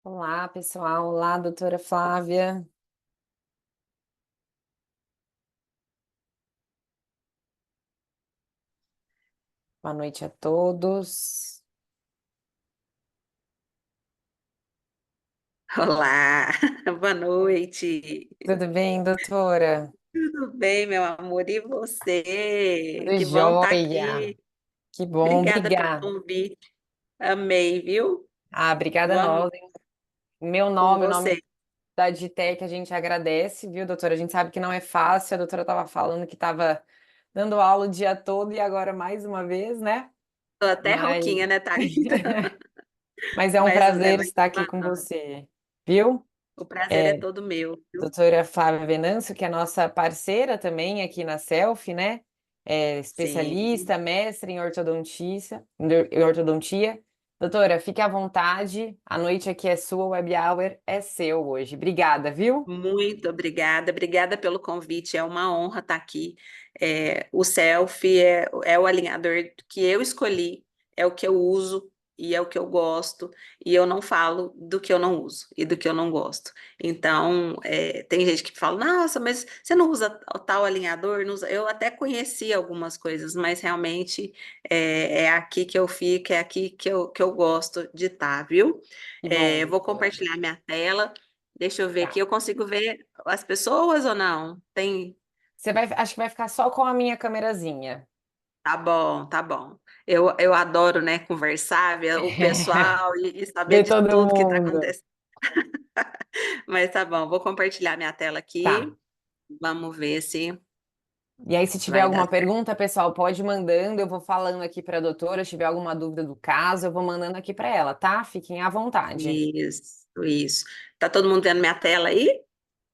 Olá, pessoal. Olá, doutora Flávia. Boa noite a todos. Olá, boa noite. Tudo bem, doutora? Tudo bem, meu amor? E você? Tudo Que bom estar jóia. aqui. Que bom, Obrigada pelo obrigada. convite. Amei, viu? Ah, obrigada Vamos nós. Meu com nome, o nome você. da Ditec, a gente agradece, viu, doutora? A gente sabe que não é fácil. A doutora estava falando que estava dando aula o dia todo e agora mais uma vez, né? Tô até Mas, rouquinha, né, Thalita? mas é um Mas, prazer mas estar aqui com você, viu? o prazer é É, todo meu, viu? doutora Flávia Venâncio, que é nossa parceira também aqui na Selfie, né? É Sim, especialista, mestre em ortodontia. Doutora, fique à vontade. A noite aqui é sua, o web hour é seu hoje. Obrigada, viu? muito obrigada. Obrigada pelo convite. É uma honra estar aqui. O Selfie é o alinhador que eu escolhi, é o que eu uso e é o que eu gosto. E eu não falo do que eu não uso e do que eu não gosto. Então, tem gente que fala: Nossa, mas você não usa tal alinhador? Não usa. Eu até conheci algumas coisas, mas realmente é aqui que eu fico, é aqui que eu gosto de estar, viu? Que bom, Vou doutora. compartilhar minha tela. Deixa eu ver aqui, Tá. eu consigo ver as pessoas ou não? Tem. Acho que vai ficar só com a minha câmerazinha. Tá bom, tá bom. Eu adoro, né, conversar, ver o pessoal e saber Ver de todo tudo que está mundo. acontecendo. Mas tá bom, vou compartilhar minha tela Tá. aqui. Vamos ver se E aí, se tiver vai dar alguma certo. pergunta, pessoal, pode ir mandando. Eu vou falando aqui para a doutora. Se tiver alguma dúvida do caso, eu vou mandando aqui para ela, tá? Fiquem à vontade. Isso, isso. Tá todo mundo vendo minha tela aí?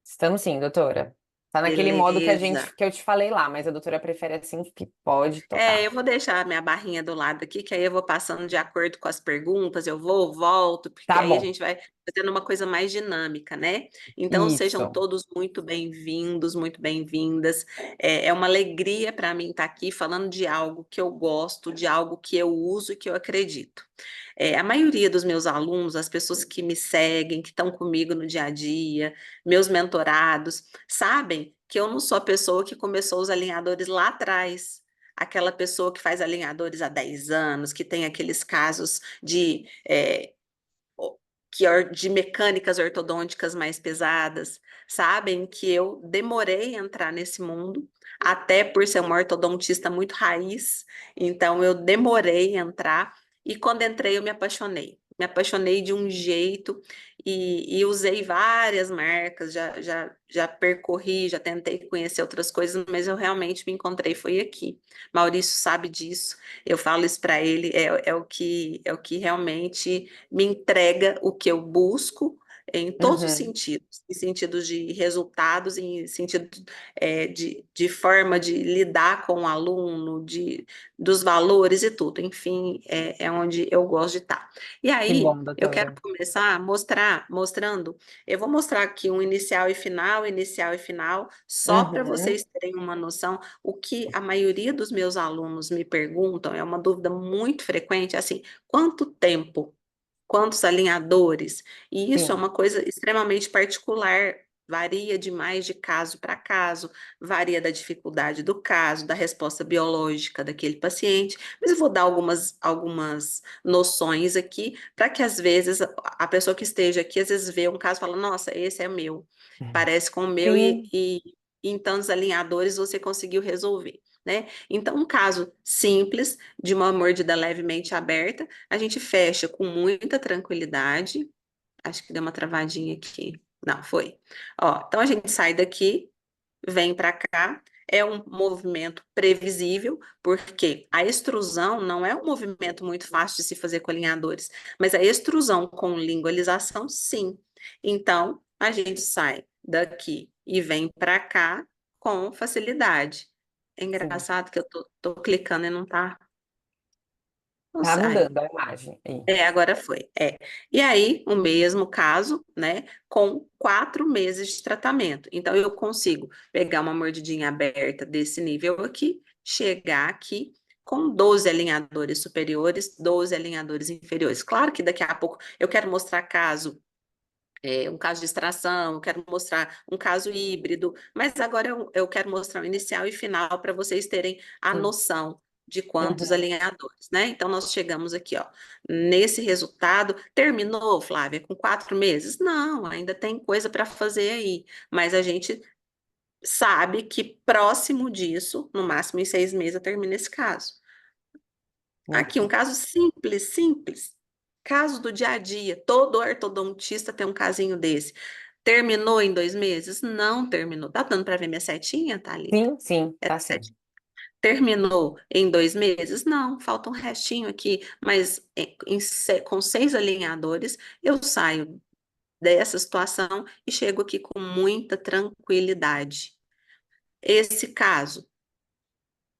Estamos sim, doutora. Tá naquele modo Beleza. que eu te falei lá, mas a doutora prefere assim que pode tocar. Eu vou deixar a minha barrinha do lado aqui, que aí eu vou passando de acordo com as perguntas, eu vou, volto, porque Tá aí a bom. gente vai fazendo uma coisa mais dinâmica, né? Então, sejam Isso. todos muito bem-vindos, muito bem-vindas. É uma alegria para mim estar aqui falando de algo que eu gosto, de algo que eu uso e que eu acredito. A maioria dos meus alunos, as pessoas que me seguem, que estão comigo no dia a dia, meus mentorados, sabem que eu não sou a pessoa que começou os alinhadores lá atrás. Aquela pessoa que faz alinhadores há 10 anos, que tem aqueles casos de mecânicas ortodônticas mais pesadas, sabem que eu demorei a entrar nesse mundo, até por ser uma ortodontista muito raiz, então eu demorei a entrar, e quando entrei eu me apaixonei. Me apaixonei de um jeito e usei várias marcas, já percorri, já tentei conhecer outras coisas, mas eu realmente me encontrei, foi aqui. Maurício sabe disso, eu falo isso para ele, é o que realmente me entrega o que eu busco em todos os Uhum. sentidos, em sentidos de resultados, em sentido de forma de lidar com o aluno, dos valores e tudo, enfim, é onde eu gosto de estar. E Que aí, bom, eu quero doutora. começar mostrando, eu vou mostrar aqui um inicial e final, só para Uhum. vocês terem uma noção. O que a maioria dos meus alunos me perguntam, é uma dúvida muito frequente, assim, quanto tempo? Quantos alinhadores? E isso é Sim. uma coisa extremamente particular, varia demais de caso para caso, varia da dificuldade do caso, da resposta biológica daquele paciente, mas eu vou dar algumas noções aqui, para que às vezes a pessoa que esteja aqui, às vezes vê um caso e fala, nossa, esse é meu, parece com o meu, Sim. e em tantos alinhadores você conseguiu resolver, né? Então, um caso simples, de uma mordida levemente aberta, a gente fecha com muita tranquilidade. Acho que deu uma travadinha aqui. Não, foi. Ó, então a gente sai daqui, vem para cá. É um movimento previsível, porque a extrusão não é um movimento muito fácil de se fazer com alinhadores, mas a extrusão com lingualização, sim. Então, a gente sai daqui e vem para cá com facilidade. É Sim. engraçado que eu tô clicando e não tá. Não Tá sai. mudando a imagem. Aí. Agora foi. E aí, o mesmo caso, né, com 4 meses de tratamento. Então, eu consigo pegar uma mordidinha aberta desse nível aqui, chegar aqui com 12 alinhadores superiores, 12 alinhadores inferiores. Claro que daqui a pouco eu quero mostrar caso. um caso de extração, eu quero mostrar um caso híbrido, mas agora eu quero mostrar o inicial e final para vocês terem a Sim. noção de quantos Uhum. alinhadores, né? Então, nós chegamos aqui, ó, nesse resultado. Terminou, Flávia, com 4 meses? Não, ainda tem coisa para fazer aí, mas a gente sabe que próximo disso, no máximo em 6 meses, eu termino esse caso. Muito Aqui, um bom. caso simples, simples. Caso do dia a dia. Todo ortodontista tem um casinho desse. Terminou em 2 meses? Não terminou. Tá dando para ver minha setinha, Thalita? Sim, sim, Essa tá sim. setinha. Terminou em 2 meses? Não, falta um restinho aqui, mas com 6 alinhadores eu saio dessa situação e chego aqui com muita tranquilidade. Esse caso,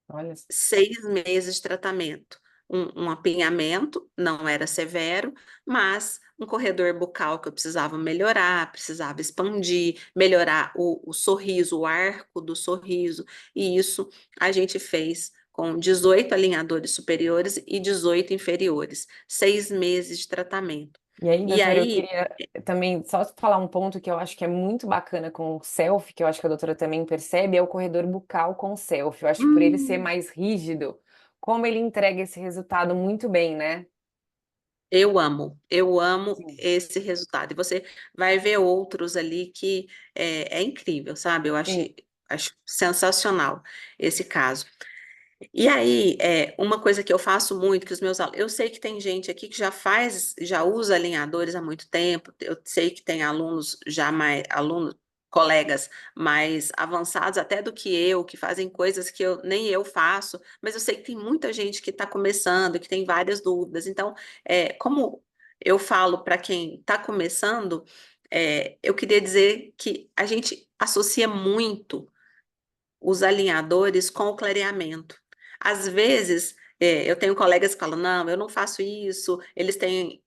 Olha só. 6 meses de tratamento. Um apinhamento, não era severo, mas um corredor bucal que eu precisava melhorar, precisava expandir, melhorar o sorriso, o arco do sorriso, e isso a gente fez com 18 alinhadores superiores e 18 inferiores, 6 meses de tratamento. E aí, E doutora, eu aí, queria também só falar um ponto que eu acho que é muito bacana com o selfie, que eu acho que a doutora também percebe, é o corredor bucal com o selfie. Eu acho que por ele ser hum, mais rígido, como ele entrega esse resultado muito bem, né? eu amo Sim. esse resultado. E você vai ver outros ali que é incrível, sabe? Eu Sim. acho sensacional esse caso. E aí, uma coisa que eu faço muito, que os meus alunos, eu sei que tem gente aqui que já usa alinhadores há muito tempo, eu sei que tem alunos já mais, colegas mais avançados até do que eu, que fazem coisas que nem eu faço, mas eu sei que tem muita gente que está começando, que tem várias dúvidas. Então, como eu falo para quem está começando, eu queria dizer que a gente associa muito os alinhadores com o clareamento. Às vezes, eu tenho colegas que falam, não, eu não faço isso, eles têm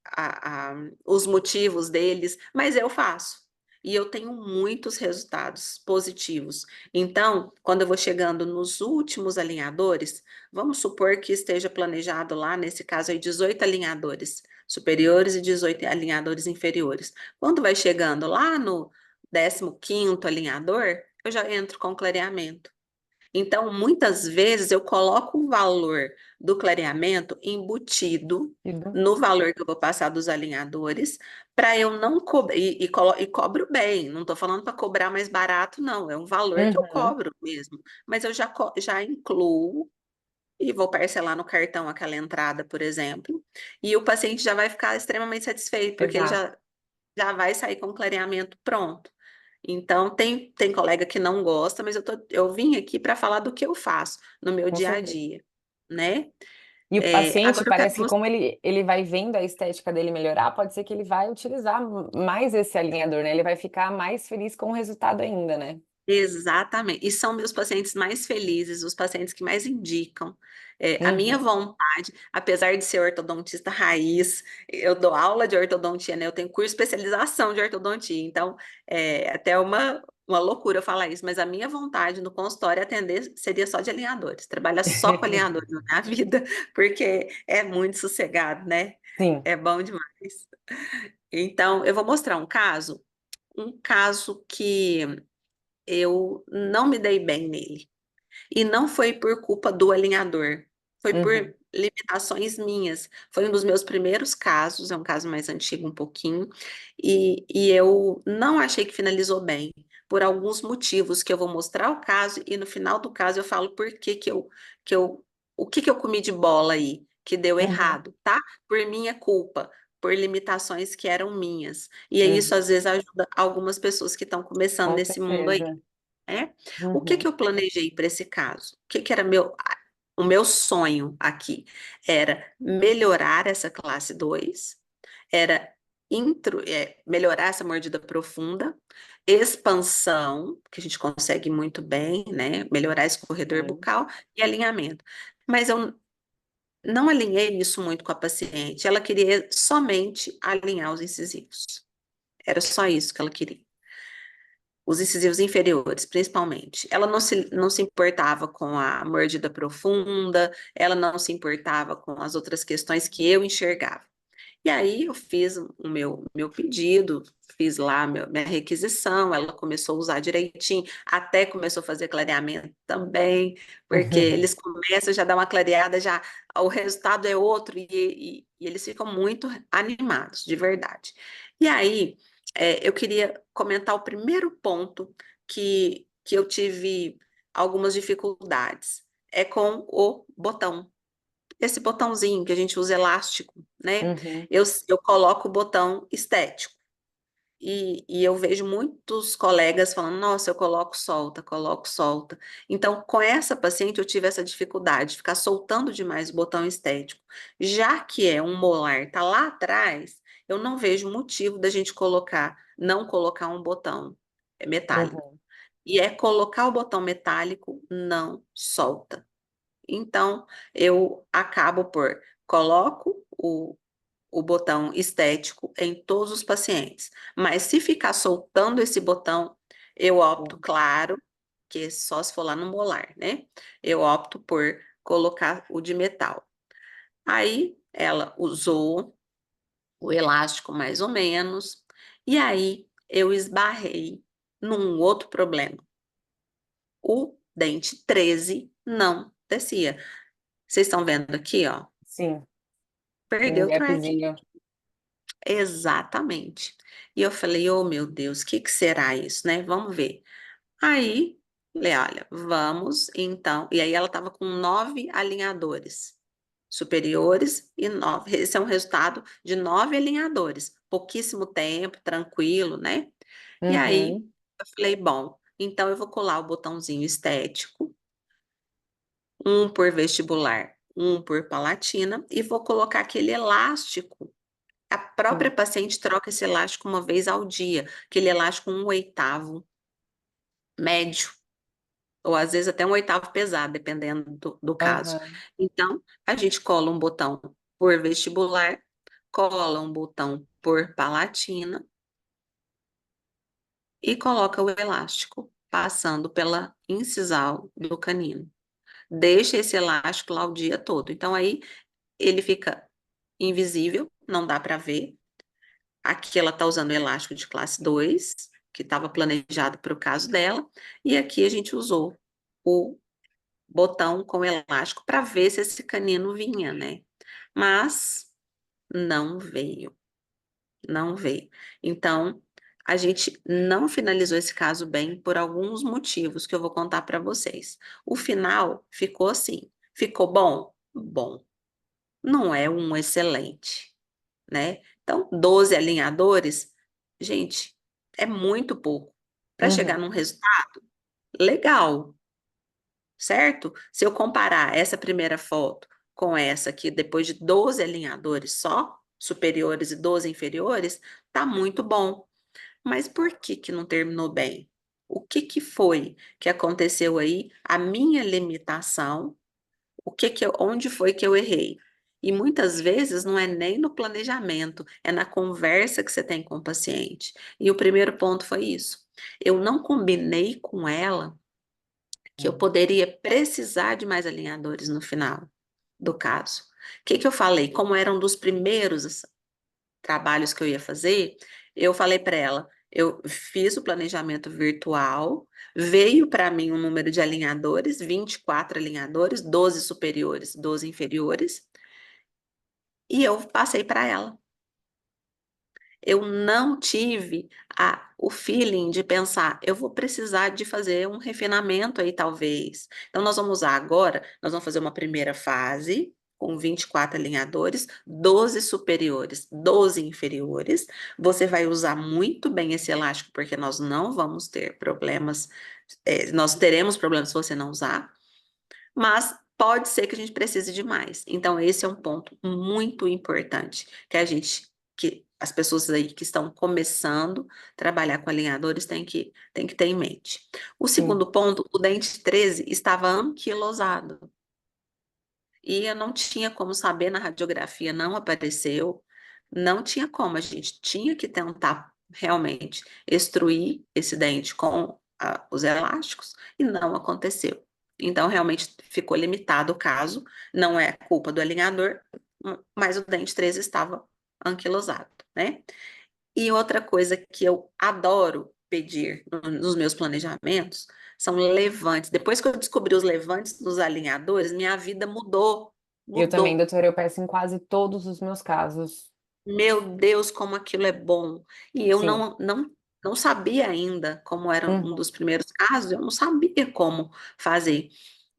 os motivos deles, mas eu faço. E eu tenho muitos resultados positivos. Então, quando eu vou chegando nos últimos alinhadores, vamos supor que esteja planejado lá, nesse caso aí, 18 alinhadores superiores e 18 alinhadores inferiores. Quando vai chegando lá no 15º alinhador, eu já entro com clareamento. Então, muitas vezes eu coloco o valor do clareamento embutido Rígido. no valor que eu vou passar dos alinhadores, para eu não cobrar, e cobro bem, não estou falando para cobrar mais barato, não, é um valor que eu Uhum. cobro mesmo, mas eu já incluo e vou parcelar no cartão aquela entrada, por exemplo, e o paciente já vai ficar extremamente satisfeito, porque ele Exato, já vai sair com o clareamento pronto. Então, tem colega que não gosta, mas eu vim aqui para falar do que eu faço no meu com dia a certeza. dia, né? E o paciente Agora eu quero parece que como ele vai vendo a estética dele melhorar, pode ser que ele vai utilizar mais esse alinhador, né? Ele vai ficar mais feliz com o resultado ainda, né? exatamente. E são meus pacientes mais felizes, os pacientes que mais indicam. A minha Uhum. vontade, apesar de ser ortodontista raiz, eu dou aula de ortodontia, né? Eu tenho curso de especialização de ortodontia, então é até uma loucura falar isso, mas a minha vontade no consultório é atender seria só de alinhadores, trabalhar só com alinhadores na minha vida, porque é muito sossegado, né? Sim. É bom demais. Então, eu vou mostrar um caso que eu não me dei bem nele. E não foi por culpa do alinhador, foi Uhum. por limitações minhas. Foi um dos meus primeiros casos, é um caso mais antigo um pouquinho, e eu não achei que finalizou bem, por alguns motivos que eu vou mostrar o caso, e no final do caso eu falo por que eu, o que eu comi de bola aí, que deu Uhum. errado, tá? Por minha culpa. Por limitações que eram minhas. E aí isso Uhum. às vezes ajuda algumas pessoas que estão começando Com nesse mundo aí, certeza. né? O que Uhum. eu planejei para esse caso? O que era o meu sonho aqui? Era melhorar essa classe 2, era melhorar essa mordida profunda, expansão, que a gente consegue muito bem, né? Melhorar esse corredor Sim. bucal e alinhamento. Mas eu não alinhei isso muito com a paciente, ela queria somente alinhar os incisivos. Era só isso que ela queria, os incisivos inferiores, principalmente. Ela não se importava com a mordida profunda, ela não se importava com as outras questões que eu enxergava. E aí eu fiz o meu pedido, fiz lá minha requisição, ela começou a usar direitinho, até começou a fazer clareamento também, porque eles começam, já dá uma clareada, já o resultado é outro, e eles ficam muito animados, de verdade. E aí, eu queria comentar o primeiro ponto que eu tive algumas dificuldades, é com o botão. Esse botãozinho que a gente usa elástico, né? Uhum, Eu coloco o botão estético. E eu vejo muitos colegas falando, nossa, eu coloco, solta, coloco, solta. Então, com essa paciente, eu tive essa dificuldade de ficar soltando demais o botão estético. Já que é um molar, tá lá atrás, eu não vejo motivo da gente não colocar um botão metálico. uhum, E é colocar o botão metálico, não solta. Então, eu acabo por coloco o botão estético em todos os pacientes. Mas se ficar soltando esse botão, eu opto, sim, claro, que só se for lá no molar, né? Eu opto por colocar o de metal. Aí ela usou o elástico mais ou menos, e aí eu esbarrei num outro problema. O dente 13 não descia. Vocês estão vendo aqui, ó? sim, tem um Perdeu o track. gapzinho. Exatamente. E eu falei, oh meu Deus, o que que será isso, né? Vamos ver. Aí, falei, olha, vamos então. E aí ela estava com 9 alinhadores superiores e 9. Esse é um resultado de 9 alinhadores. Pouquíssimo tempo, tranquilo, né? E aí Uhum, eu falei, bom, então eu vou colar o botãozinho estético, um por vestibular, um por palatina, e vou colocar aquele elástico. A própria sim, paciente troca esse elástico uma vez ao dia, aquele elástico 1/8 médio, ou às vezes até 1/8 pesado, dependendo do caso. aham, Então, a gente cola um botão por vestibular, cola um botão por palatina e coloca o elástico passando pela incisal do canino. Deixa esse elástico lá o dia todo. Então, aí ele fica invisível, não dá para ver. Aqui ela está usando o elástico de classe 2, que estava planejado para o caso dela, e aqui a gente usou o botão com elástico para ver se esse canino vinha, né? Mas não veio, não veio. Então, a gente não finalizou esse caso bem por alguns motivos que eu vou contar para vocês. O final ficou assim, ficou bom? Bom, não é um excelente, né? Então, 12 alinhadores, gente, é muito pouco para chegar uhum, num resultado legal, certo? Se eu comparar essa primeira foto com essa aqui, depois de 12 alinhadores só, superiores e 12 inferiores, tá muito bom. Mas por que que não terminou bem? O que que foi que aconteceu aí? A minha limitação, onde foi que eu errei? E muitas vezes não é nem no planejamento, é na conversa que você tem com o paciente. E o primeiro ponto foi isso. Eu não combinei com ela que eu uhum, poderia precisar de mais alinhadores no final do caso. O que que eu falei? Como era um dos primeiros trabalhos que eu ia fazer, eu falei para ela, eu fiz o planejamento virtual, veio para mim um número de alinhadores, 24 alinhadores, 12 superiores, 12 inferiores, e eu passei para ela. Eu não tive o feeling de pensar, eu vou precisar de fazer um refinamento aí, talvez. Então, nós vamos usar agora, nós vamos fazer uma primeira fase com 24 alinhadores, 12 superiores, 12 inferiores. Você vai usar muito bem esse elástico, porque nós não vamos ter problemas, nós teremos problemas se você não usar, mas pode ser que a gente precise de mais. Então, esse é um ponto muito importante que as pessoas aí que estão começando a trabalhar com alinhadores têm que ter em mente. O sim, segundo ponto, o dente 13 estava anquilosado. E eu não tinha como saber na radiografia, não apareceu, não tinha como, a gente tinha que tentar realmente extruir esse dente com os elásticos e não aconteceu. Então, realmente ficou limitado o caso, não é culpa do alinhador, mas o dente 13 estava anquilosado, né? E outra coisa que eu adoro pedir nos meus planejamentos são levantes. Depois que eu descobri os levantes dos alinhadores, minha vida mudou, Eu também, mudou. doutora, eu peço em quase todos os meus casos. Meu Deus, como aquilo é bom. E eu Sim. não sabia ainda como era um Uhum, dos primeiros casos, eu não sabia como fazer.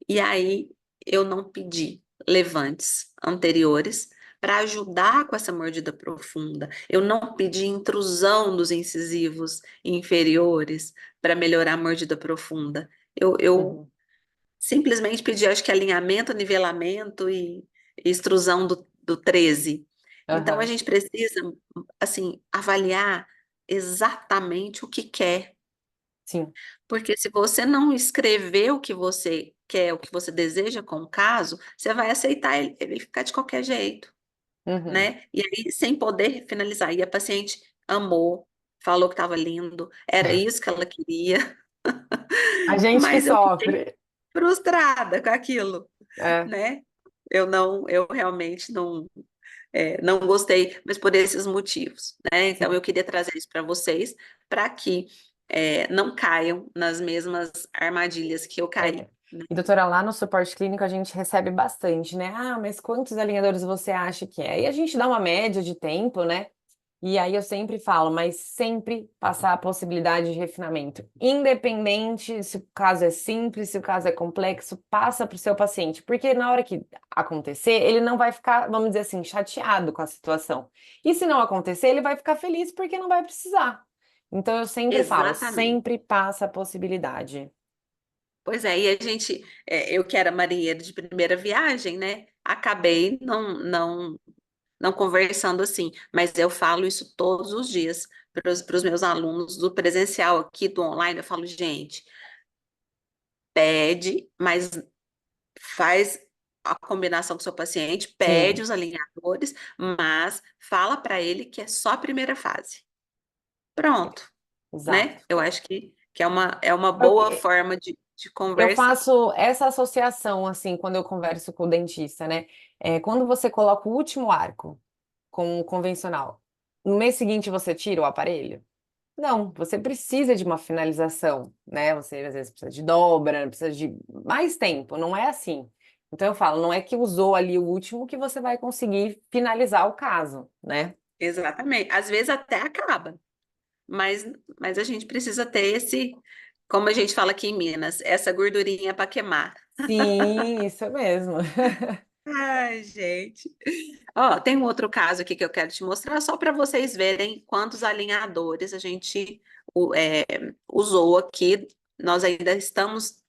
E aí eu não pedi levantes anteriores para ajudar com essa mordida profunda. Eu não pedi intrusão dos incisivos inferiores para melhorar a mordida profunda. Eu uhum, simplesmente pedi, acho que alinhamento, nivelamento e extrusão do 13. Então a aham, gente precisa, assim, avaliar exatamente o que quer. sim. Porque se você não escrever o que você quer, o que você deseja com o caso, você vai aceitar ele ficar de qualquer jeito, Uhum. né? E aí, sem poder finalizar. E a paciente amou, falou que estava lindo, era isso que ela queria, A gente que mas eu fiquei sofre. frustrada com aquilo, É, né? Eu realmente não gostei, mas por esses motivos, né? Então sim. eu queria trazer isso para vocês, para que não caiam nas mesmas armadilhas que eu caí, É. né? E, doutora, lá no suporte clínico a gente recebe bastante, né? Ah, mas quantos alinhadores você acha que é? E a gente dá uma média de tempo, né? E aí eu sempre falo, mas sempre passar a possibilidade de refinamento. Independente se o caso é simples, se o caso é complexo, passa para o seu paciente. Porque na hora que acontecer, ele não vai ficar, vamos dizer assim, chateado com a situação. E se não acontecer, ele vai ficar feliz porque não vai precisar. Então eu sempre falo, Exatamente. sempre passa a possibilidade. Pois é, e a gente, eu que era marinheiro de primeira viagem, né? Acabei não conversando assim, mas eu falo isso todos os dias para os meus alunos do presencial aqui, do online. Eu falo, gente, pede, mas faz a combinação com o seu paciente, pede Sim, os alinhadores, mas fala para ele que é só a primeira fase. Pronto, né? exato. Eu acho que é uma É o boa que- forma de Eu conversar. faço essa associação, assim, quando eu converso com o dentista, né? Quando você coloca o último arco com o convencional, no mês seguinte você tira o aparelho? Não, você precisa de uma finalização, né? Você às vezes precisa de dobra, precisa de mais tempo, não é assim. Então eu falo, não é que usou ali o último que você vai conseguir finalizar o caso, né? Exatamente. Às vezes até acaba, mas, mas a gente precisa ter como a gente fala aqui em Minas, essa gordurinha para queimar. Sim, isso mesmo. Ai, gente. Ó, tem um outro caso aqui que eu quero te mostrar, só para vocês verem quantos alinhadores a gente usou aqui. Nós ainda estamos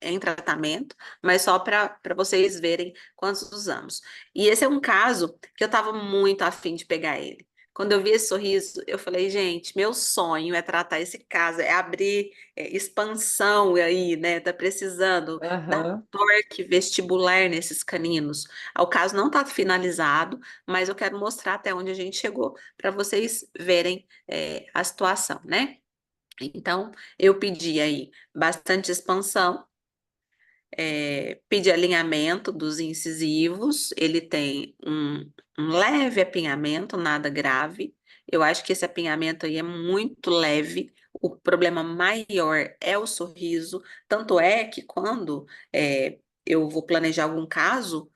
em tratamento, mas só para vocês verem quantos usamos. E esse é um caso que eu estava muito afim de pegar ele. Quando eu vi esse sorriso, eu falei, gente, meu sonho é tratar esse caso, é abrir expansão aí, né? Tá precisando dar Aham, torque vestibular nesses caninos. O caso não está finalizado, mas eu quero mostrar até onde a gente chegou para vocês verem a situação, né? Então, eu pedi aí bastante expansão, pedi alinhamento dos incisivos, ele tem um leve apinhamento, nada grave. Eu acho que esse apinhamento aí é muito leve. O problema maior é o sorriso. Tanto é que quando eu vou planejar algum caso,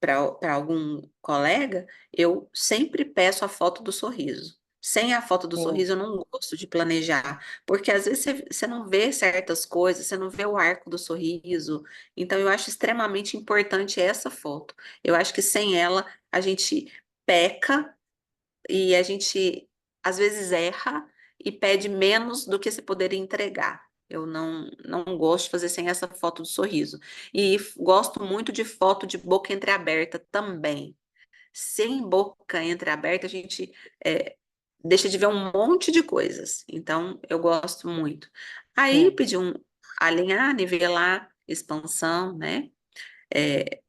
para algum colega, eu sempre peço a foto do sorriso. Sem a foto do sim, sorriso, eu não gosto de planejar, porque às vezes você não vê certas coisas, você não vê o arco do sorriso. Então, eu acho extremamente importante essa foto. Eu acho que sem ela, a gente peca e a gente às vezes erra e pede menos do que você poderia entregar. Eu não gosto de fazer sem essa foto do sorriso. E gosto muito de foto de boca entreaberta também. Sem boca entreaberta, a gente é, deixa de ver um monte de coisas. Então, eu gosto muito. Aí, sim. pedi alinhar, nivelar, expansão, né? É,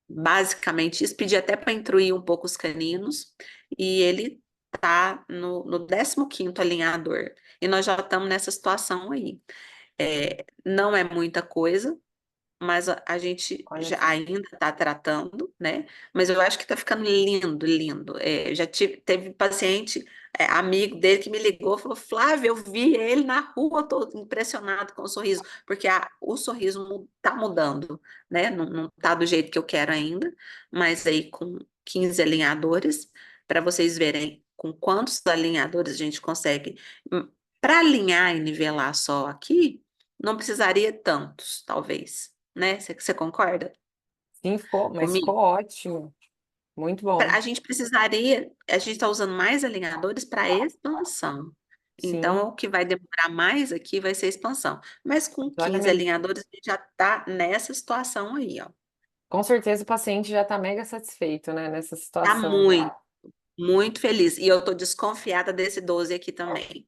basicamente isso, pedi até para intruir um pouco os caninos, e ele tá no 15º alinhador, e nós já estamos nessa situação aí. Não é muita coisa, mas a gente Olha já só. ainda está tratando, né? Mas eu acho que está ficando lindo, lindo. Já teve paciente, amigo dele que me ligou, falou: Flávia, eu vi ele na rua, estou impressionado com o sorriso, porque o sorriso está mudando, né? Não está do jeito que eu quero ainda, mas aí com 15 alinhadores, para vocês verem com quantos alinhadores a gente consegue. Para alinhar e nivelar só aqui, não precisaria tantos, talvez, né? Você concorda Sim, ficou, mas ficou comigo? ótimo. Muito bom. A gente precisaria, a gente está usando mais alinhadores para expansão. Então, Sim, o que vai demorar mais aqui vai ser a expansão. Mas com olha a 15 medida. alinhadores, a gente já está nessa situação aí, ó. Com certeza o paciente já está mega satisfeito, né, nessa Tá situação. muito, muito feliz. E eu tô desconfiada desse 12 aqui também.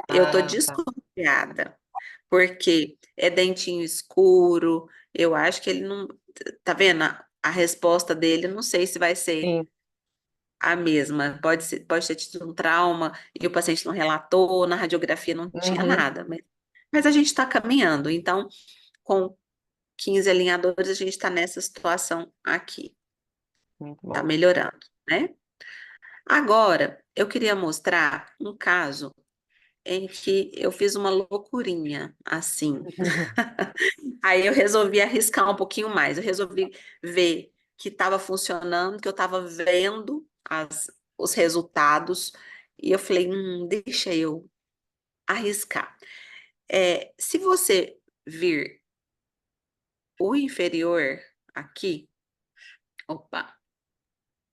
Eu tô Ah, tá. desconfiada, porque é dentinho escuro. Eu acho que ele não. Tá vendo? A resposta dele, não sei se vai ser Sim. a mesma. Pode ter tido um trauma e o paciente não relatou, na radiografia não tinha Uhum. nada. Mas a gente está caminhando. Então, com 15 alinhadores, a gente está nessa situação aqui. Muito Está bom. melhorando, né? Agora, eu queria mostrar um caso em que eu fiz uma loucurinha, assim. Aí eu resolvi arriscar um pouquinho mais. Eu resolvi ver que estava funcionando, que eu estava vendo os resultados. E eu falei, deixa eu arriscar. Se você vir o inferior aqui, opa,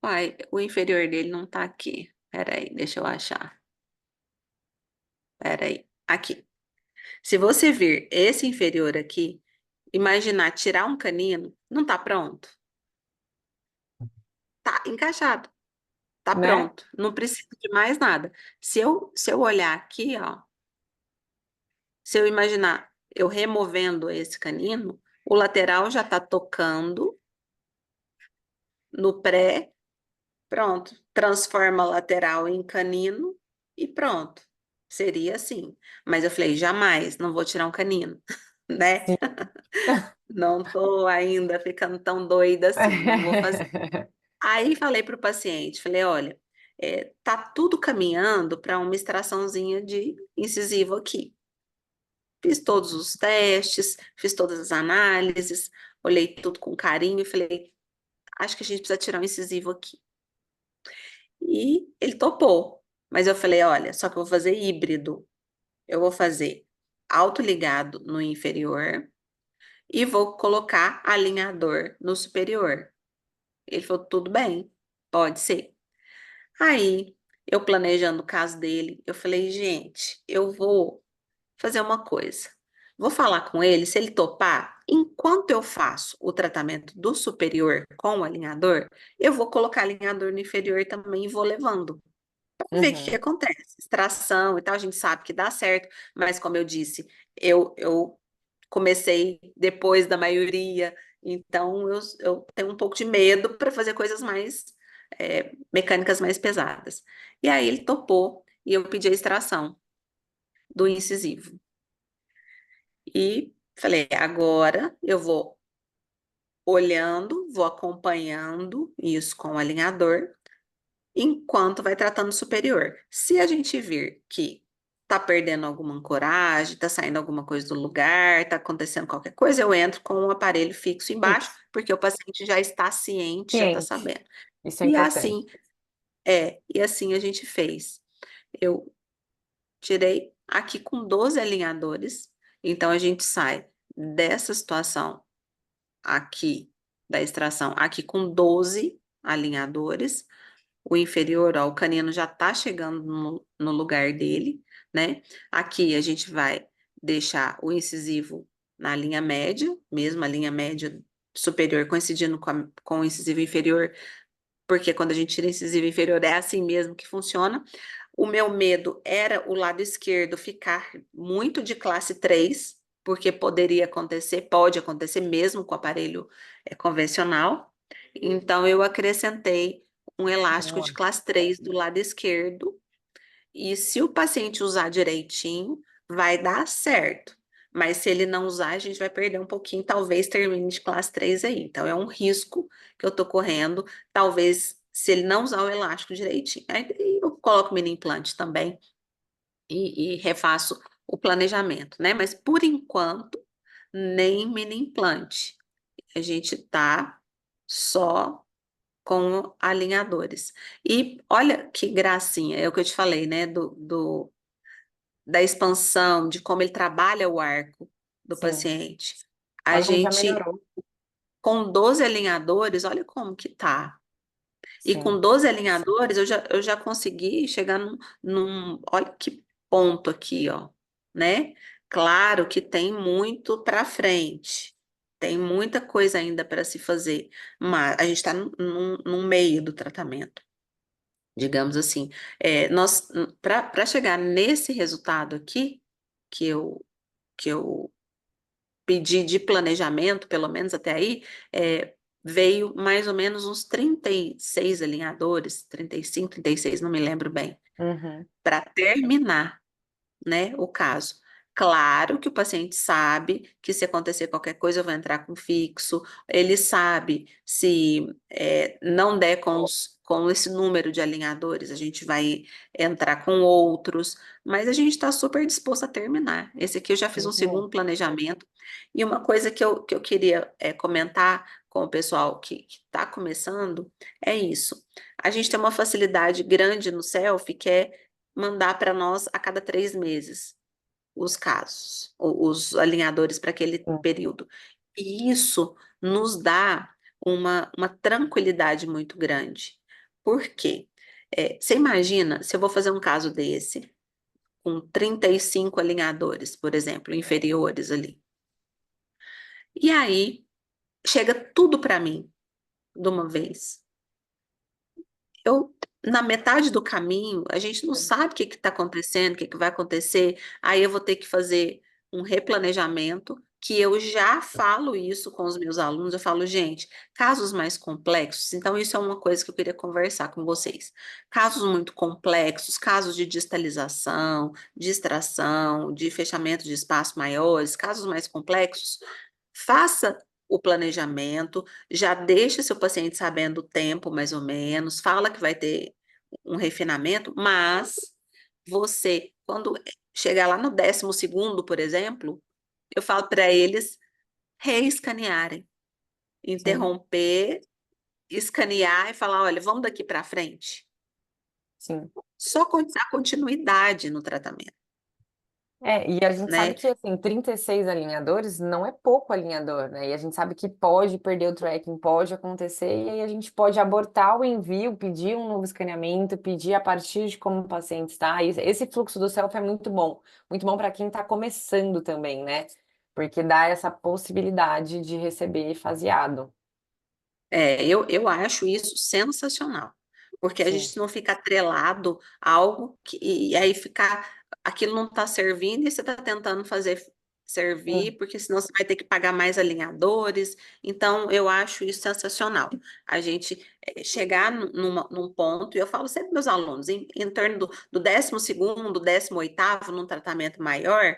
uai, o inferior dele não está aqui. Peraí, deixa eu achar. Peraí, aqui. Se você vir esse inferior aqui, imaginar tirar um canino, não está pronto? Tá encaixado. Tá Né? pronto, não precisa de mais nada. Se eu olhar aqui, ó, se eu imaginar eu removendo esse canino, o lateral já tá tocando no pré, pronto. Transforma lateral em canino e pronto. Seria assim. Mas eu falei, jamais, não vou tirar um canino, né? Sim. Não tô ainda ficando tão doida assim, não vou fazer. Aí falei para o paciente, falei, olha, tá tudo caminhando para uma extraçãozinha de incisivo aqui. Fiz todos os testes, fiz todas as análises, olhei tudo com carinho e falei, acho que a gente precisa tirar um incisivo aqui. E ele topou, mas eu falei, olha, só que eu vou fazer híbrido. Eu vou fazer autoligado no inferior e vou colocar alinhador no superior. Ele falou, tudo bem, pode ser. Aí, eu planejando o caso dele, eu falei, gente, eu vou fazer uma coisa. Vou falar com ele, se ele topar, enquanto eu faço o tratamento do superior com o alinhador, eu vou colocar alinhador no inferior também e vou levando. Para ver o que Uhum. acontece. Extração e tal, a gente sabe que dá certo, mas como eu disse, eu comecei depois da maioria, então eu tenho um pouco de medo para fazer coisas mais mecânicas mais pesadas. E aí ele topou e eu pedi a extração do incisivo. E falei, agora eu vou olhando, vou acompanhando isso com o alinhador, enquanto vai tratando o superior. Se a gente vir que tá perdendo alguma ancoragem, tá saindo alguma coisa do lugar, tá acontecendo qualquer coisa, eu entro com um aparelho fixo embaixo, Fixo. porque o paciente já está ciente, já está Ciente. sabendo. Isso é E importante. assim, e assim a gente fez. Eu tirei aqui com 12 alinhadores, então a gente sai dessa situação aqui, da extração, aqui com 12 alinhadores. O inferior, ó, o canino já tá chegando no lugar dele, né? Aqui a gente vai deixar o incisivo na linha média, mesmo a linha média superior coincidindo com o incisivo inferior, porque quando a gente tira incisivo inferior é assim mesmo que funciona. O meu medo era o lado esquerdo ficar muito de classe 3, porque poderia acontecer, pode acontecer mesmo com o aparelho convencional. Então, eu acrescentei um elástico de Ó, classe 3 do lado esquerdo, e se o paciente usar direitinho, vai dar certo. Mas se ele não usar, a gente vai perder um pouquinho, talvez termine de classe 3 aí. Então, é um risco que eu tô correndo. Talvez, se ele não usar o elástico direitinho, aí eu coloco mini implante também e refaço o planejamento, né? Mas, por enquanto, nem mini implante. A gente tá só com alinhadores. E olha que gracinha, é o que eu te falei, né? Da expansão, de como ele trabalha o arco do Sim. paciente. A Olha como já gente, melhorou. com 12 alinhadores, olha como que tá. E com Sim. 12 alinhadores, eu já consegui chegar olha que ponto aqui, ó, né? Claro que tem muito para frente, tem muita coisa ainda para se fazer, mas a gente está no meio do tratamento, digamos assim. Nós, para chegar nesse resultado aqui, que eu pedi de planejamento, pelo menos até aí, veio mais ou menos uns 36 alinhadores, 35, 36, não me lembro bem, Uhum. para terminar, né, o caso. Claro que o paciente sabe que se acontecer qualquer coisa eu vou entrar com fixo, ele sabe se não der com esse número de alinhadores, a gente vai entrar com outros, mas a gente está super disposto a terminar. Esse aqui eu já fiz um Muito bom. segundo planejamento, e uma coisa que eu queria comentar com o pessoal que está começando é isso. A gente tem uma facilidade grande no selfie que é mandar para nós a cada 3 meses os casos, os alinhadores para aquele Sim. período. E isso nos dá uma tranquilidade muito grande. Por quê? Você imagina se eu vou fazer um caso desse, com 35 alinhadores, por exemplo, inferiores ali. E aí, chega tudo para mim de uma vez. Na metade do caminho, a gente não sabe o que está acontecendo, o que vai acontecer. Aí eu vou ter que fazer um replanejamento, que eu já falo isso com os meus alunos. Eu falo, gente, casos mais complexos. Então, isso é uma coisa que eu queria conversar com vocês. Casos muito complexos, casos de distalização, de extração, de fechamento de espaços maiores, casos mais complexos, faça o planejamento, já deixa seu paciente sabendo o tempo, mais ou menos, fala que vai ter um refinamento, mas você, quando chegar lá no 12º, por exemplo, eu falo para eles reescanearem, Sim. interromper, escanear e falar, olha, vamos daqui para frente. Sim. Só a continuidade no tratamento, E a gente sabe né? que assim, 36 alinhadores não é pouco alinhador, né? E a gente sabe que pode perder o tracking, pode acontecer, e aí a gente pode abortar o envio, pedir um novo escaneamento, pedir a partir de como o paciente está. E esse fluxo do self é muito bom para quem está começando também, né? Porque dá essa possibilidade de receber faseado. Eu acho isso sensacional, porque a Sim. gente não fica atrelado a algo e aí ficar, aquilo não está servindo e você está tentando fazer servir, Sim. porque senão você vai ter que pagar mais alinhadores. Então, eu acho isso sensacional. A gente chegar num ponto, e eu falo sempre para meus alunos, em torno do 12º, 18º, num tratamento maior,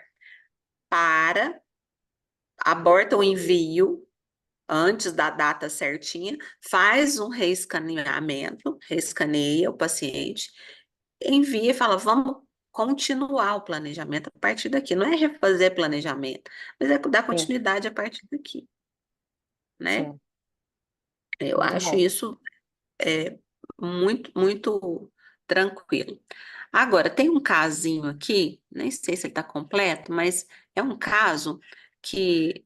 para, aborta o envio antes da data certinha, faz um reescaneamento, reescaneia o paciente, envia e fala, vamos continuar o planejamento a partir daqui. Não é refazer planejamento, mas é dar Sim. continuidade a partir daqui, né? Sim. Eu Muito acho bom. isso muito, muito tranquilo. Agora, tem um casinho aqui, nem sei se ele está completo, mas é um caso que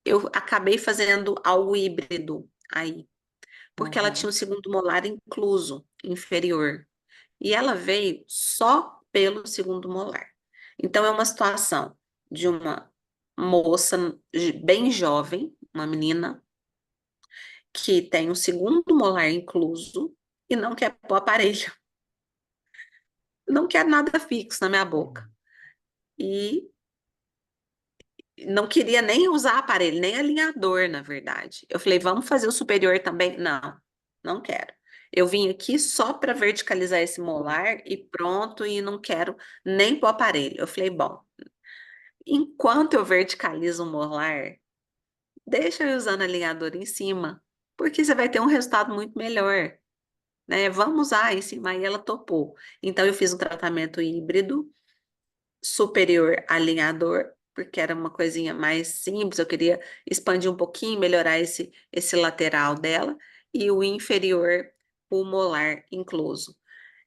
eu acabei fazendo algo híbrido aí, porque ela tinha Uhum. o segundo molar incluso, inferior, e ela veio só pelo segundo molar. Então, é uma situação de uma moça bem jovem, uma menina, que tem o segundo molar incluso e não quer pôr aparelho, não quer nada fixo na minha boca. E não queria nem usar aparelho, nem alinhador, na verdade. Eu falei, vamos fazer o superior também? Não, não quero. Eu vim aqui só para verticalizar esse molar e pronto, e não quero nem pôr aparelho. Eu falei, bom, Enquanto eu verticalizo o molar, deixa eu usando alinhador em cima, porque você vai ter um resultado muito melhor, né? Vamos usar em cima, aí ela topou. Então, eu fiz um tratamento híbrido, superior alinhador, porque era uma coisinha mais simples, eu queria expandir um pouquinho, melhorar esse lateral dela, e o inferior, o molar incluso.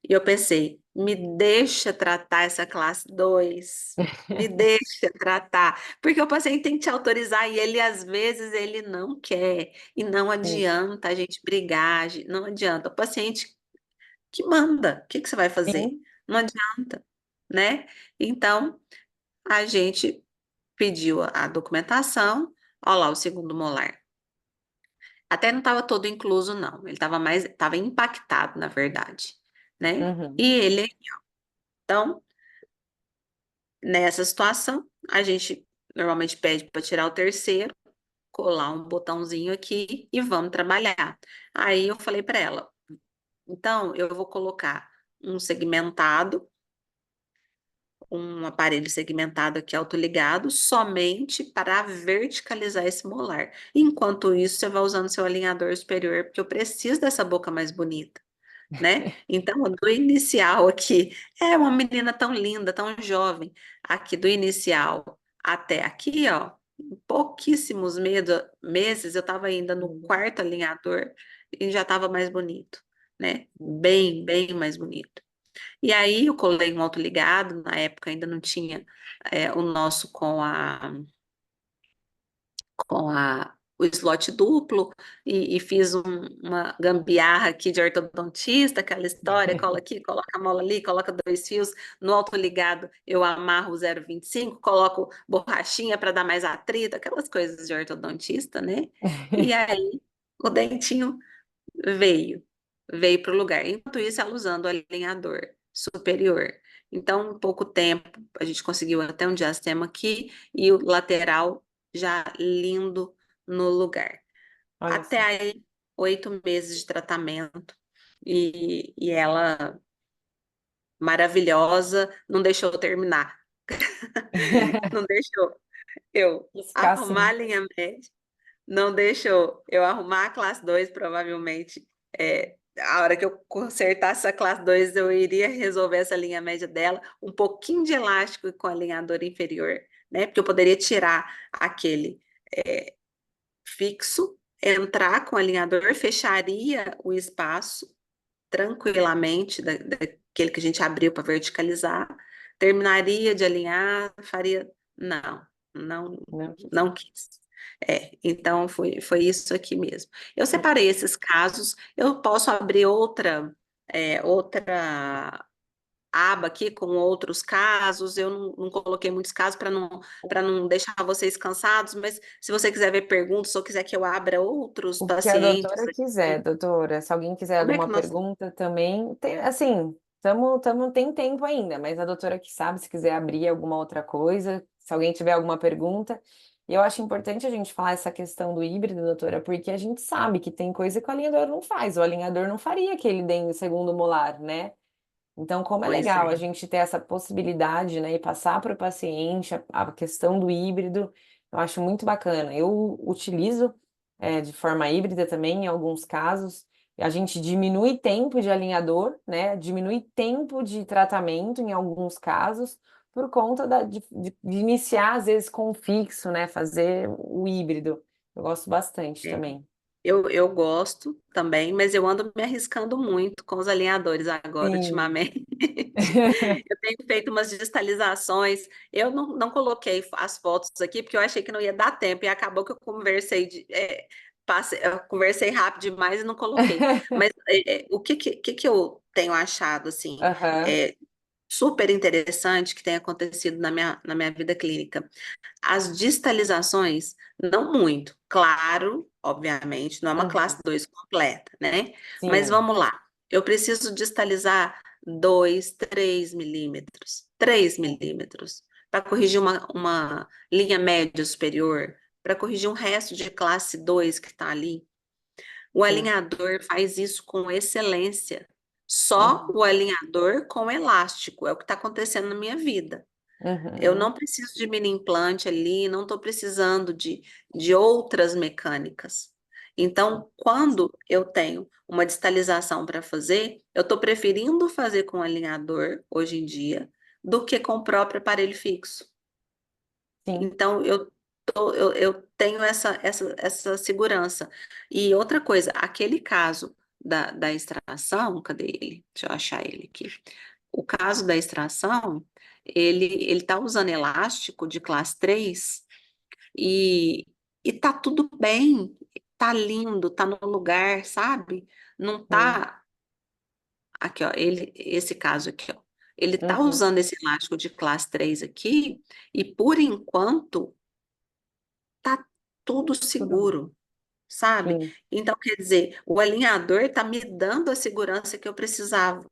E eu pensei, me deixa tratar essa classe 2, me deixa tratar, porque o paciente tem que te autorizar e ele, às vezes, ele não quer, e não Sim, adianta a gente brigar, não adianta, o paciente que manda, o que que você vai fazer? sim. Não adianta, né? Então, a gente pediu a documentação, olha lá o segundo molar. Até não estava todo incluso, não. Ele estava impactado, na verdade, né? Uhum. E ele, então, nessa situação, a gente normalmente pede para tirar o terceiro, colar um botãozinho aqui e vamos trabalhar. Aí eu falei para ela, então eu vou colocar um segmentado, um aparelho segmentado aqui autoligado somente para verticalizar esse molar. Enquanto isso, você vai usando seu alinhador superior, porque eu preciso dessa boca mais bonita, né? Então, do inicial aqui, é uma menina tão linda, tão jovem, aqui do inicial até aqui, ó, em pouquíssimos meses, eu estava ainda no Uhum. quarto alinhador e já estava mais bonito, né? Bem, bem mais bonito. E aí eu colei um autoligado, na época ainda não tinha o nosso o slot duplo, e fiz uma gambiarra aqui de ortodontista, aquela história, cola aqui, coloca a mola ali, coloca dois fios, no autoligado eu amarro o 0,25, coloco borrachinha para dar mais atrito, aquelas coisas de ortodontista, né? E aí o dentinho veio, veio para o lugar. Enquanto isso, ela usando o alinhador superior. Então, em pouco tempo, a gente conseguiu até um diastema aqui e o lateral já lindo no lugar. Olha Até só. aí, 8 meses de tratamento e ela maravilhosa, não deixou eu terminar, não deixou eu Ficar arrumar a assim. linha média, não deixou eu arrumar a classe 2 provavelmente. A hora que eu consertasse a classe 2 eu iria resolver essa linha média dela, um pouquinho de elástico com a alinhador inferior, né? Porque eu poderia tirar aquele fixo, entrar com o alinhador, fecharia o espaço tranquilamente daquele que a gente abriu para verticalizar, terminaria de alinhar, faria. Não, não, Não. não quis. Então foi isso aqui mesmo. Eu separei esses casos, eu posso abrir outra aba aqui com outros casos. Eu não coloquei muitos casos para não deixar vocês cansados, mas se você quiser ver perguntas ou quiser que eu abra outros O que a pacientes doutora quiser, aqui, doutora. Se alguém quiser como é alguma que nós. pergunta também, tem, assim, tem tempo ainda, mas a doutora que sabe se quiser abrir alguma outra coisa, se alguém tiver alguma pergunta. E eu acho importante a gente falar essa questão do híbrido, doutora, porque a gente sabe que tem coisa que o alinhador não faz. O alinhador não faria aquele dente segundo molar, né? Então, como é Pois legal é. a gente ter essa possibilidade, né, e passar para o paciente a questão do híbrido, eu acho muito bacana. Eu utilizo de forma híbrida também, em alguns casos. A gente diminui tempo de alinhador, né, diminui tempo de tratamento em alguns casos, por conta de iniciar, às vezes, com o fixo, né, fazer o híbrido. Eu gosto bastante É. também. Eu gosto também, mas eu ando me arriscando muito com os alinhadores agora, Sim. ultimamente. Eu tenho feito umas digitalizações. Eu não coloquei as fotos aqui porque eu achei que não ia dar tempo e acabou que eu conversei eu conversei rápido demais e não coloquei. Mas o que eu tenho achado assim Aham. é, super interessante que tem acontecido na minha vida clínica? As distalizações, não muito, claro, obviamente, não é uma classe Uhum. 2 completa, né? Mas Sim. vamos lá. Eu preciso distalizar 2, 3 milímetros, 3 milímetros, para corrigir uma linha média superior, para corrigir um resto de classe 2 que está ali. O Sim. alinhador faz isso com excelência. Só Uhum. o alinhador com elástico é o que está acontecendo na minha vida. Eu não Uhum. preciso de mini implante ali, não estou precisando de outras mecânicas. Então, quando eu tenho uma distalização para fazer, eu estou preferindo fazer com alinhador, hoje em dia, do que com o próprio aparelho fixo. Sim. Então, eu tenho essa segurança. E outra coisa, aquele caso da extração, cadê ele? Deixa eu achar ele aqui. O caso da extração, ele está usando elástico de classe 3 e, e tá tudo bem, tá lindo, tá no lugar, sabe? Não Sim. tá. Aqui, ó, esse caso aqui, ó. Ele tá Uhum. usando esse elástico de classe 3 aqui, e por enquanto tá tudo Tudo bem. seguro, sabe? Sim. Então, quer dizer, o alinhador tá me dando a segurança que eu precisava.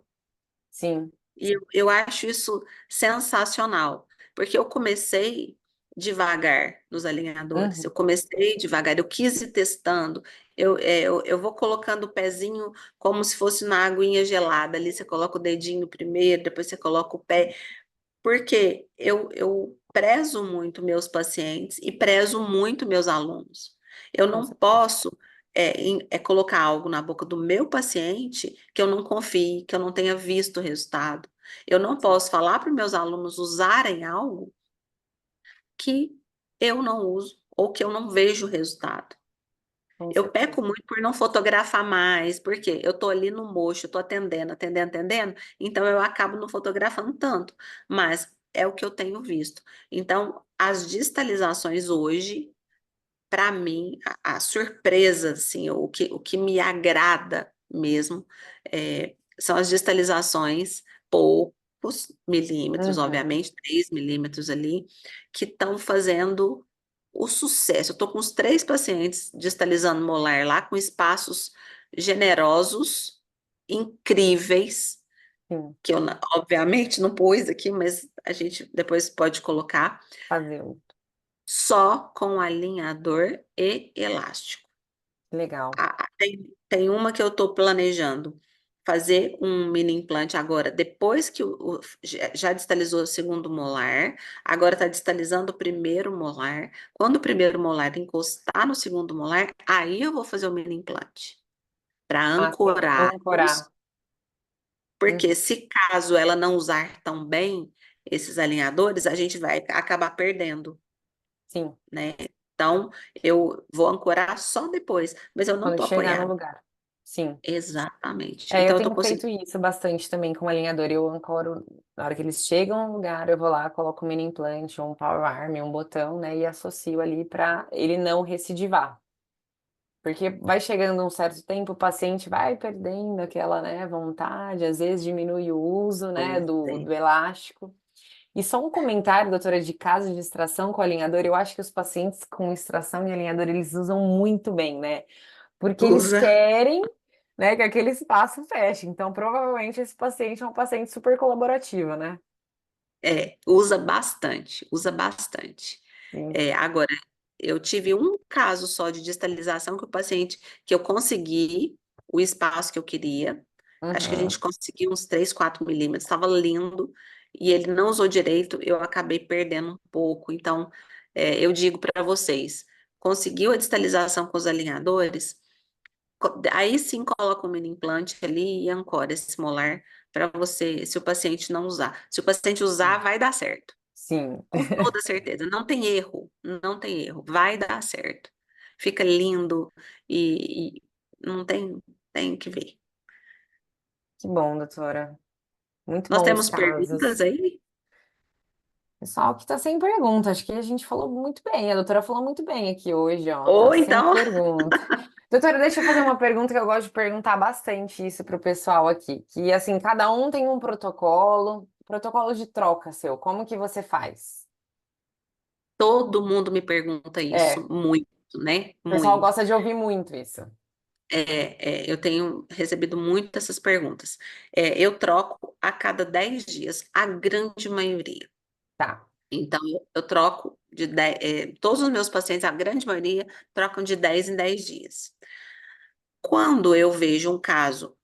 Sim. E eu acho isso sensacional, porque eu comecei devagar nos alinhadores, Uhum. eu comecei devagar, eu quis ir testando, eu vou colocando o pezinho como se fosse na aguinha gelada, ali você coloca o dedinho primeiro, depois você coloca o pé, porque eu prezo muito meus pacientes e prezo muito meus alunos. Eu Com não certeza. posso colocar algo na boca do meu paciente que eu não confie, que eu não tenha visto o resultado. Eu não Sim. posso falar para os meus alunos usarem algo que eu não uso ou que eu não vejo o resultado. Com Eu certeza. peco muito por não fotografar mais, porque eu tô ali no mocho, eu tô atendendo, atendendo, atendendo, então eu acabo não fotografando tanto, mas é o que eu tenho visto. Então, as distalizações hoje, para mim, a surpresa, assim, o que me agrada mesmo, são as distalizações, poucos milímetros, Uhum. obviamente, 3 milímetros ali, que estão fazendo o sucesso. Eu estou com os 3 pacientes distalizando molar lá, com espaços generosos, incríveis, Sim. que eu, obviamente, não pus aqui, mas a gente depois pode colocar, Fazer. só com alinhador e elástico. Legal. Tem uma que eu estou planejando fazer um mini implante agora, depois que já distalizou o segundo molar, agora está distalizando o primeiro molar. Quando o primeiro molar encostar no segundo molar, aí eu vou fazer o mini implante para Ah, sim. ancorá-los, Ancorar. porque Uhum. se caso ela não usar tão bem esses alinhadores, a gente vai acabar perdendo, Sim. né? Então, eu vou ancorar só depois, mas eu não Quando estou chegar no apoiada. lugar. Sim. Exatamente. É, eu Então, eu estou tenho feito conseguindo. isso bastante também com o alinhador. Eu ancoro, na hora que eles chegam no lugar, eu vou lá, coloco um mini implante, um power arm, um botão, né, e associo ali para ele não recidivar. Porque vai chegando um certo tempo, o paciente vai perdendo aquela, né, vontade, às vezes diminui o uso, né, Pois do é. elástico. E só um comentário, doutora, de caso de extração com alinhador, eu acho que os pacientes com extração e alinhador, eles usam muito bem, né? Porque eles Usa, querem, né, que aquele espaço feche. Então, provavelmente, esse paciente é um paciente super colaborativo, né? usa bastante, usa bastante. Sim. Agora, eu tive um caso só de distalização que o paciente, que eu consegui o espaço que eu queria, acho que a gente Uhum. conseguiu uns 3, 4 milímetros, estava lindo, e ele não usou direito, eu acabei perdendo um pouco. Então, eu digo para vocês, conseguiu a distalização com os alinhadores, aí sim coloca um mini implante ali e ancora esse molar para você, se o paciente não usar. Se o paciente usar, vai dar certo. Sim. Com toda certeza. Não tem erro, não tem erro. Vai dar certo. Fica lindo e não tem que ver. Que bom, doutora. Muito Nós bons os temos perguntas casos. aí? Pessoal que tá sem pergunta, acho que a gente falou muito bem. A doutora falou muito bem aqui hoje, ó. Tá Ou sem então, pergunta. Doutora, deixa eu fazer uma pergunta que eu gosto de perguntar bastante isso pro pessoal aqui. Que assim, cada um tem um protocolo de troca seu. Como que você faz? todo mundo me pergunta É, isso, muito, né? o pessoal Muito. gosta de ouvir muito isso. Eu tenho recebido muito essas perguntas. Eu troco a cada 10 dias, a grande maioria. Tá. Então, eu troco de 10, todos os meus pacientes, a grande maioria, trocam de 10 em 10 dias. Quando eu vejo um caso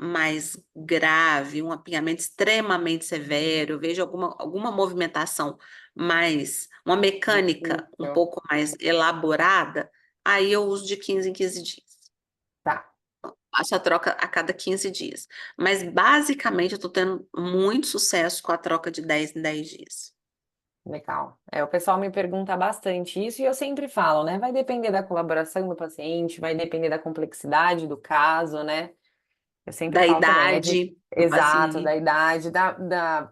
mais grave, um apinhamento extremamente severo, eu vejo alguma movimentação mais, uma mecânica um Difícil. pouco mais elaborada, aí eu uso de 15 em 15 dias. Tá, Faço a troca a cada 15 dias. Mas basicamente eu estou tendo muito sucesso com a troca de 10 em 10 dias. legal. O pessoal me pergunta bastante isso e eu sempre falo, né? Vai depender da colaboração do paciente, vai depender da complexidade do caso, né? Eu sempre Da falo também, idade do exato, da paciente. idade,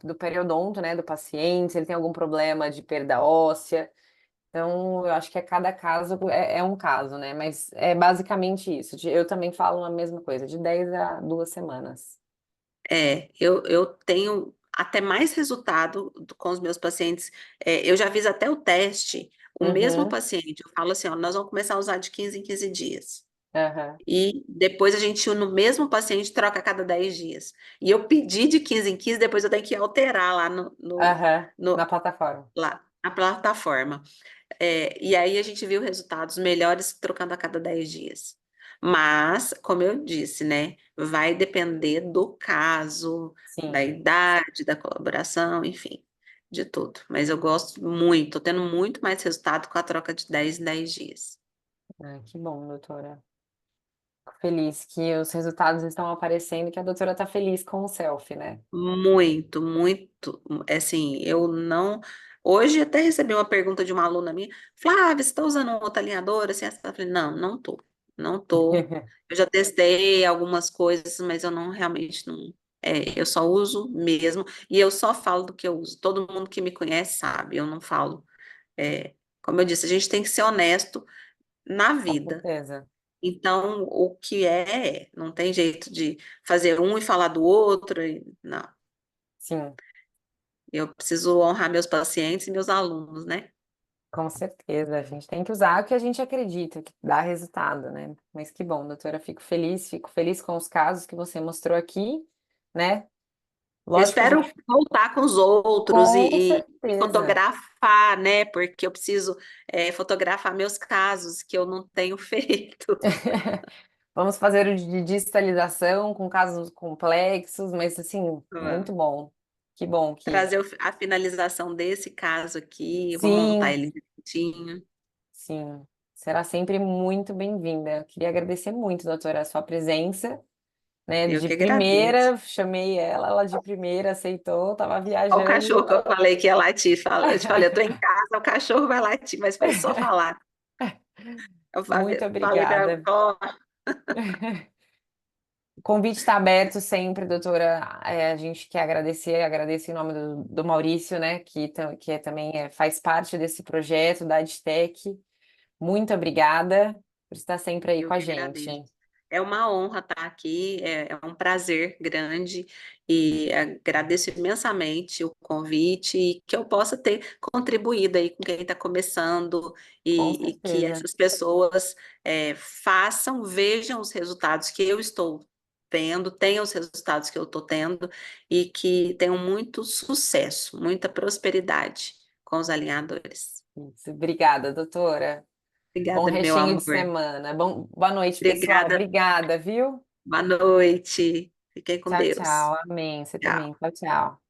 do periodonto, né, do paciente, se ele tem algum problema de perda óssea. Então, eu acho que cada caso é um caso, né? Mas é basicamente isso. Eu também falo a mesma coisa, de 10 a 2 semanas. Eu tenho até mais resultado com os meus pacientes. Eu já fiz até o teste, o mesmo Uhum, paciente. Eu falo assim, ó, nós vamos começar a usar de 15 em 15 dias. aham, E depois a gente, no mesmo paciente, troca a cada 10 dias. E eu pedi de 15 em 15, depois eu tenho que alterar lá aham, no- na plataforma. lá na plataforma. E aí a gente viu resultados melhores trocando a cada 10 dias. Mas, como eu disse, né, vai depender do caso, da Sim. idade, da colaboração, enfim, de tudo. Mas eu gosto muito, tô tendo muito mais resultado com a troca de 10 em 10 dias. Ah, que bom, doutora. Fico feliz que os resultados estão aparecendo, que a doutora está feliz com o selfie, né? Muito, muito. Assim, eu não. Hoje até recebi uma pergunta de uma aluna minha, Flávia, você está usando outra alinhadora? Assim, eu falei, não, não tô. Não tô. Eu já testei algumas coisas, mas eu não realmente não. Eu só uso mesmo, e eu só falo do que eu uso. Todo mundo que me conhece sabe, eu não falo. Como eu disse, a gente tem que ser honesto na Com vida. certeza. Então, o que não tem jeito de fazer um e falar do outro, não. Sim. Eu preciso honrar meus pacientes e meus alunos, né? Com certeza, a gente tem que usar o que a gente acredita, que dá resultado, né? Mas que bom, doutora, fico feliz com os casos que você mostrou aqui, né? Eu Lógico que a espero gente, voltar com os outros com e certeza, fotografar, né? Porque eu preciso fotografar meus casos que eu não tenho feito. vamos fazer o de digitalização com casos complexos, mas assim, muito Vamos. bom. Que bom que. Trazer a finalização desse caso aqui, eu vou montar Sim, ele direitinho. sim, será sempre muito bem-vinda. Queria agradecer muito, doutora, a sua presença, né? Eu De que agradeço. primeira, chamei ela, ela de primeira aceitou, estava Olha o viajando. cachorro que eu falei que ia latir. Eu te falei, eu tô em casa, o cachorro vai latir, mas foi só falar. Eu Muito falei para ela, obrigada. ó, O convite está aberto sempre, doutora. A gente quer agradecer, agradeço em nome do Maurício, né, que também faz parte desse projeto da Adtech. Muito obrigada por estar sempre aí eu com a que gente. agradeço. É uma honra estar aqui, é um prazer grande e agradeço imensamente o convite e que eu possa ter contribuído aí com quem está começando Com e que certeza. essas pessoas façam, vejam os resultados que eu estou tendo, tenham os resultados que eu estou tendo e que tenham muito sucesso, muita prosperidade com os alinhadores. Isso. Obrigada, doutora. Bom Obrigada, meu restinho de amor. semana. Boa noite, pessoal. Obrigada. Obrigada, viu? Boa noite. Fiquem com Tchau, Deus. tchau. Amém. Você Tchau. também. Tchau, tchau.